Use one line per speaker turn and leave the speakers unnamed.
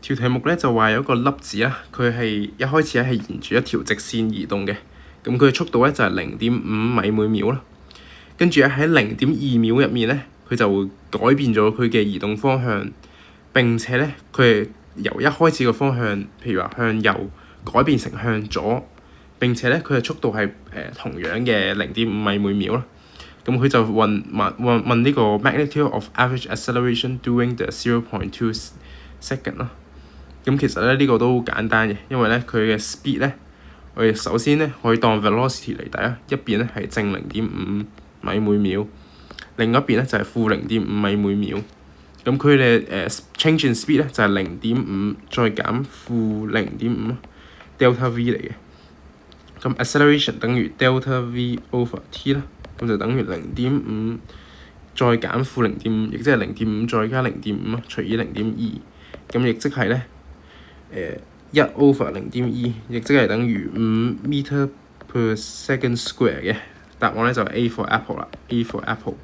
條題目咧就話有一個粒子啊，佢係一開始咧係沿住一條直線移動嘅，咁佢嘅速度咧就係0.5米每秒啦。跟住咧喺0.2秒入面咧，佢就會改變咗佢嘅移動方向，並且咧佢係由一開始嘅方向，譬如話向右改變成向左，並且咧佢嘅速度係同樣嘅0.5米每秒啦。咁佢就問呢個 magnitude of average acceleration during the 0.2 second 啦。咁其實咧呢個都好簡單嘅，因為咧佢嘅 speed 咧，我哋首先咧可以當 velocity 嚟睇啦，一邊咧係正0.5米每秒，另一邊咧就係負0.5米每秒。咁佢哋change in speed 咧就係0.5再減負0.5 delta v 嚟嘅。咁 acceleration 等於 delta v over t 啦，咁就等於0.5再減負0.5，亦即係0.5再加0.5啊，除以0.2，咁亦即係咧1 over 0.2，亦即係等於5 meter per second square 嘅。答案咧就係 A for apple 啦，A for apple。